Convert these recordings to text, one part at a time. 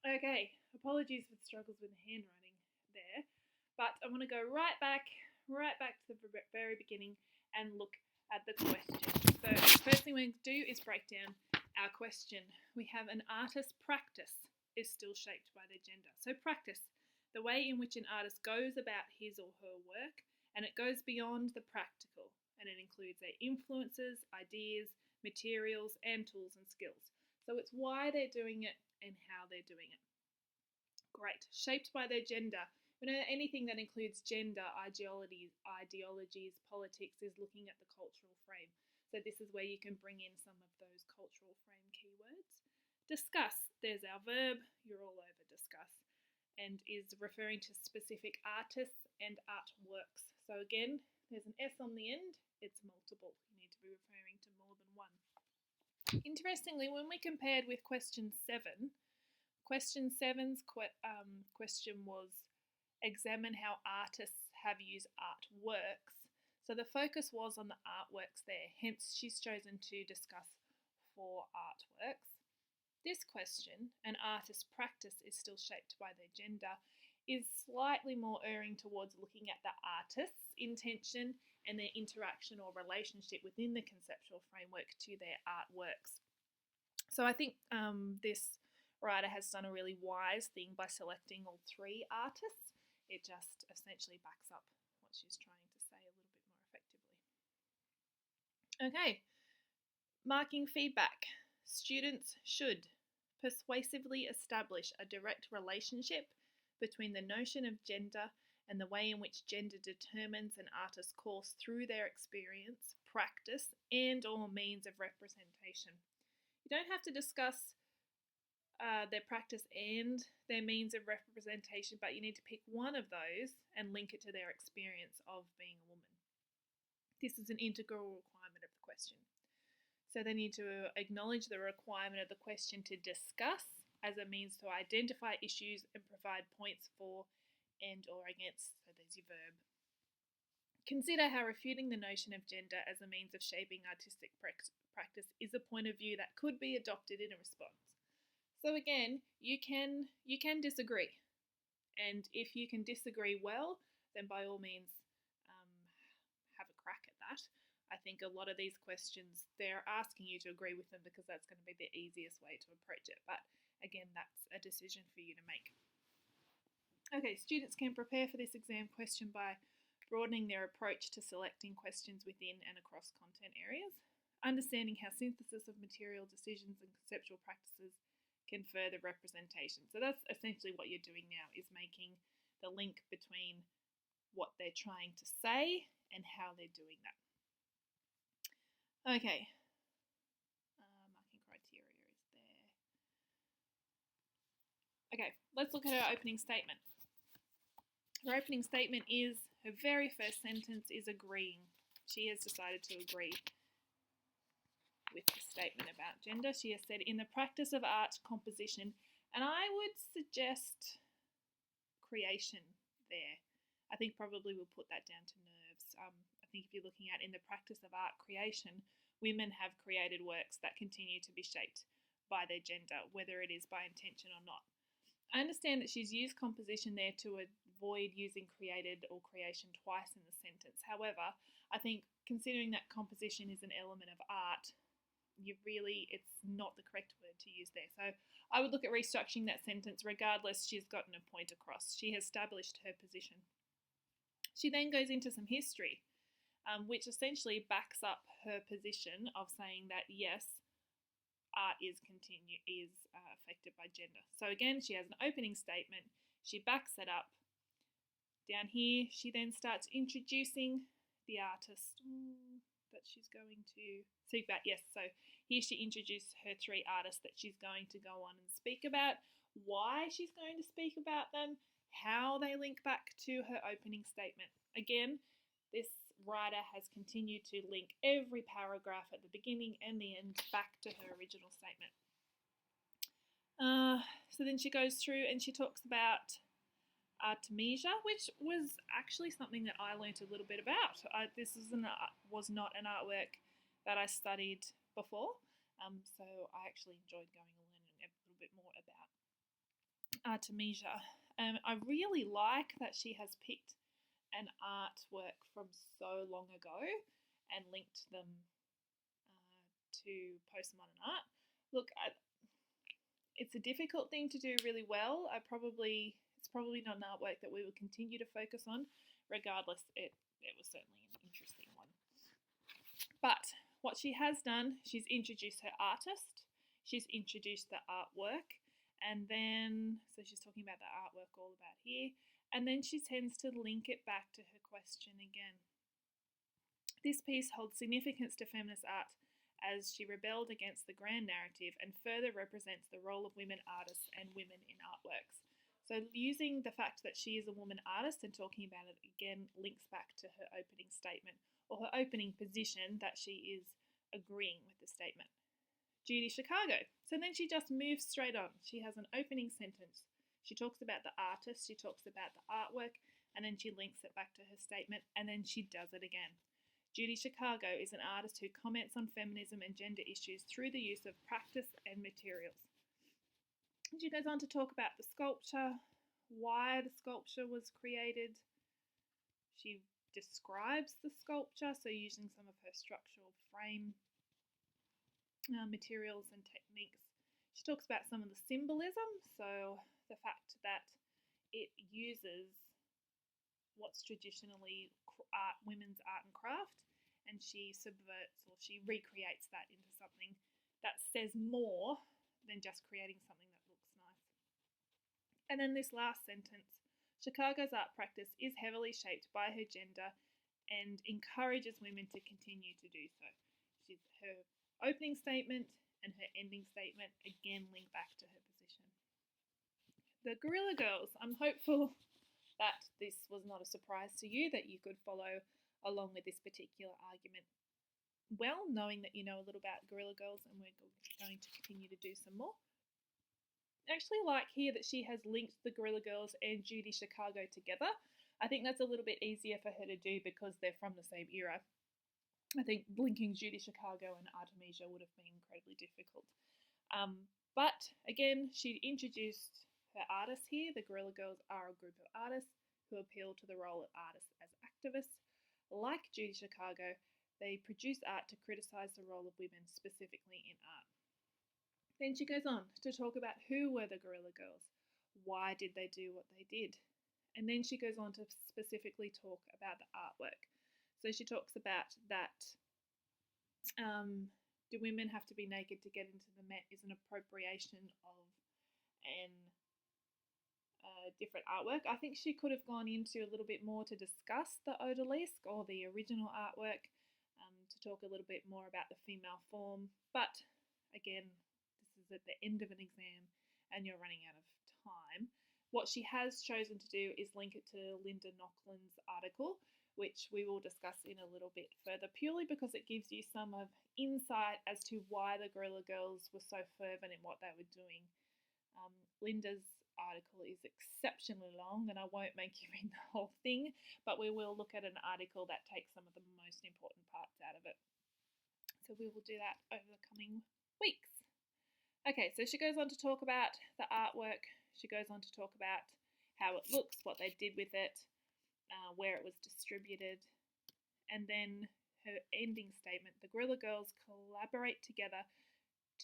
Okay, apologies for the struggles with the handwriting there, but I want to go right back to the very beginning and look at the question. So, the first thing we're going to do is break down our question. We have an artist's practice is still shaped by their gender. So, practice, the way in which an artist goes about his or her work, and it goes beyond the practical, and it includes their influences, ideas, materials, and tools and skills. So, it's why they're doing it and how they're doing it. Great. Shaped by their gender. Anything that includes gender, ideologies, politics is looking at the cultural frame. So this is where you can bring in some of those cultural frame keywords. Discuss. There's our verb. You're all over discuss. And is referring to specific artists and artworks. So again, there's an S on the end. It's multiple. You need to be referring to more than one. Interestingly, when we compared with question 7, Question 7's question was examine how artists have used artworks. So the focus was on the artworks there, hence she's chosen to discuss 4 artworks. This question, an artist's practice is still shaped by their gender, is slightly more erring towards looking at the artist's intention and their interaction or relationship within the conceptual framework to their artworks. So I think this writer has done a really wise thing by selecting all 3 artists. It just essentially backs up what she's trying to say a little bit more effectively. Okay, marking feedback. Students should persuasively establish a direct relationship between the notion of gender and the way in which gender determines an artist's course through their experience, practice, and or means of representation. You don't have to discuss their practice and their means of representation, but you need to pick one of those and link it to their experience of being a woman. This is an integral requirement of the question. So they need to acknowledge the requirement of the question to discuss as a means to identify issues and provide points for and or against. So there's your verb. Consider how refuting the notion of gender as a means of shaping artistic practice is a point of view that could be adopted in a response. So again, you can disagree, and if you can disagree well, then by all means have a crack at that. I think a lot of these questions, they're asking you to agree with them because that's going to be the easiest way to approach it. But again, that's a decision for you to make. Okay, students can prepare for this exam question by broadening their approach to selecting questions within and across content areas, understanding how synthesis of material decisions and conceptual practices can further representation. So that's essentially what you're doing now, is making the link between what they're trying to say and how they're doing that. Okay, marking criteria is there. Okay, let's look at her opening statement. Her opening statement is, her very first sentence is agreeing. She has decided to agree with the statement about gender. She has said, in the practice of art composition, and I would suggest creation there. I think probably we'll put that down to nerves. I think if you're looking at in the practice of art creation, women have created works that continue to be shaped by their gender, whether it is by intention or not. I understand that she's used composition there to avoid using created or creation twice in the sentence. However, I think considering that composition is an element of art, it's not the correct word to use there. So I would look at restructuring that sentence. Regardless, she's gotten a point across. She has established her position. She then goes into some history, which essentially backs up her position of saying that yes, art is affected by gender. So again, she has an opening statement. She backs it up. Down here, she then starts introducing the artist that she's going to speak about. Yes, so here she introduced her 3 artists that she's going to go on and speak about, why she's going to speak about them, how they link back to her opening statement. Again, this writer has continued to link every paragraph at the beginning and the end back to her original statement. So then she goes through and she talks about Artemisia, which was actually something that I learnt a little bit about. This was not an artwork that I studied before, so I actually enjoyed going and learning a little bit more about Artemisia. I really like that she has picked an artwork from so long ago and linked them to postmodern art. Look, it's a difficult thing to do really well. It's probably not an artwork that we will continue to focus on. Regardless, it was certainly an interesting one. But what she has done, she's introduced her artist, she's introduced the artwork, and then, so she's talking about the artwork all about here, and then she tends to link it back to her question again. This piece holds significance to feminist art as she rebelled against the grand narrative and further represents the role of women artists and women in artworks. So using the fact that she is a woman artist and talking about it again links back to her opening statement, or her opening position that she is agreeing with the statement. Judy Chicago. So then she just moves straight on. She has an opening sentence. She talks about the artist, she talks about the artwork, and then she links it back to her statement, and then she does it again. Judy Chicago is an artist who comments on feminism and gender issues through the use of practice and materials. She goes on to talk about the sculpture, why the sculpture was created. She describes the sculpture, so using some of her structural frame materials and techniques. She talks about some of the symbolism, so the fact that it uses what's traditionally women's art and craft, and she subverts or she recreates that into something that says more than just creating something that looks nice. And then this last sentence, Chicago's art practice is heavily shaped by her gender and encourages women to continue to do so. Her opening statement and her ending statement again link back to her position. The Guerrilla Girls. I'm hopeful that this was not a surprise to you, that you could follow along with this particular argument well, knowing that you know a little about Guerrilla Girls, and we're going to continue to do some more. I actually like here that she has linked the Guerrilla Girls and Judy Chicago together. I think that's a little bit easier for her to do because they're from the same era. I think linking Judy Chicago and Artemisia would have been incredibly difficult. But again, she introduced her artists here. The Guerrilla Girls are a group of artists who appeal to the role of artists as activists. Like Judy Chicago, they produce art to criticise the role of women, specifically in art. Then she goes on to talk about who were the Guerrilla Girls, why did they do what they did, and then she goes on to specifically talk about the artwork. So she talks about that do women have to be naked to get into the Met is an appropriation of an different artwork. I think she could have gone into a little bit more to discuss the odalisque or the original artwork, to talk a little bit more about the female form. But again, this is at the end of an exam and you're running out of time. What she has chosen to do is link it to Linda Nochlund's article, which we will discuss in a little bit further, purely because it gives you some of insight as to why the Guerrilla Girls were so fervent in what they were doing. Linda's article is exceptionally long, and I won't make you read the whole thing, but we will look at an article that takes some of the most important parts out of it. So we will do that over the coming weeks. Okay, so she goes on to talk about the artwork. She goes on to talk about how it looks, what they did with it, where it was distributed, and then her ending statement. The Guerrilla Girls collaborate together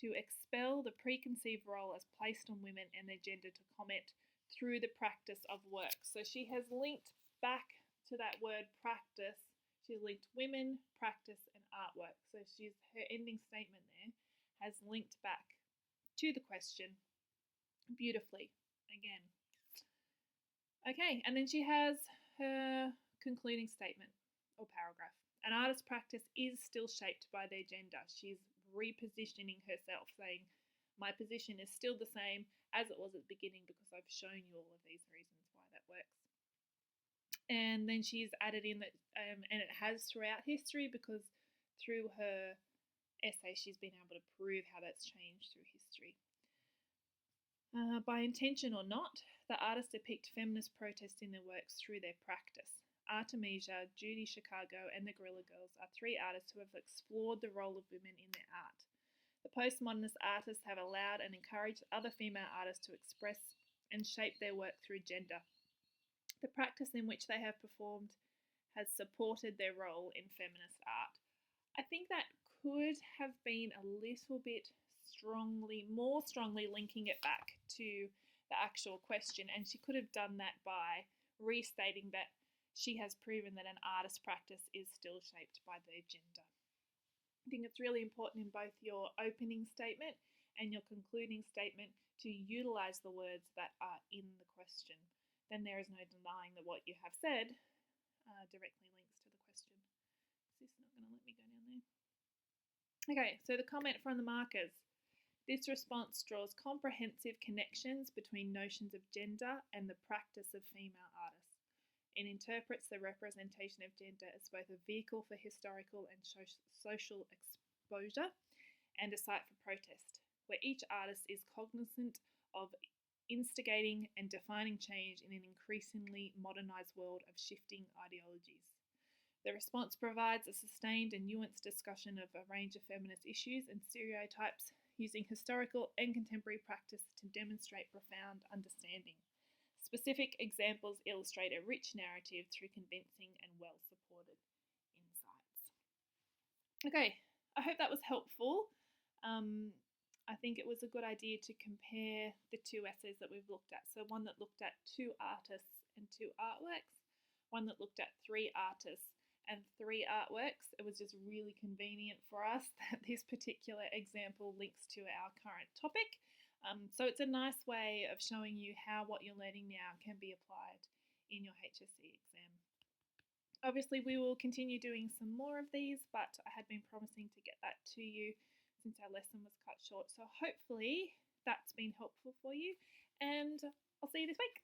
to expel the preconceived role as placed on women and their gender to comment through the practice of work. So she has linked back to that word practice. She's linked women, practice, and artwork. So her ending statement there has linked back to the question beautifully again. Okay, and then she has her concluding statement or paragraph. An artist's practice is still shaped by their gender. She's repositioning herself, saying, my position is still the same as it was at the beginning because I've shown you all of these reasons why that works. And then she's added in that, and it has throughout history, because through her essay she's been able to prove how that's changed through history. By intention or not, the artists depict feminist protest in their works through their practice. Artemisia, Judy Chicago, and the Guerrilla Girls are three artists who have explored the role of women in their art. The postmodernist artists have allowed and encouraged other female artists to express and shaped their work through gender. The practice in which they have performed has supported their role in feminist art. I think that could have been a little bit more strongly linking it back to the actual question, and she could have done that by restating that she has proven that an artist's practice is still shaped by their gender. I think it's really important in both your opening statement and your concluding statement to utilise the words that are in the question. Then there is no denying that what you have said directly links to the question. Is this not going to let me go down there? Okay, so the comment from the markers. This response draws comprehensive connections between notions of gender and the practice of female artists. It interprets the representation of gender as both a vehicle for historical and social exposure and a site for protest, where each artist is cognizant of instigating and defining change in an increasingly modernised world of shifting ideologies. The response provides a sustained and nuanced discussion of a range of feminist issues and stereotypes, using historical and contemporary practice to demonstrate profound understanding. Specific examples illustrate a rich narrative through convincing and well-supported insights. Okay, I hope that was helpful. I think it was a good idea to compare the two essays that we've looked at. So one that looked at 2 artists and 2 artworks, one that looked at 3 artists and 3 artworks. It was just really convenient for us that this particular example links to our current topic. So it's a nice way of showing you how what you're learning now can be applied in your HSC exam. Obviously, we will continue doing some more of these, but I had been promising to get that to you since our lesson was cut short. So hopefully that's been helpful for you, and I'll see you this week.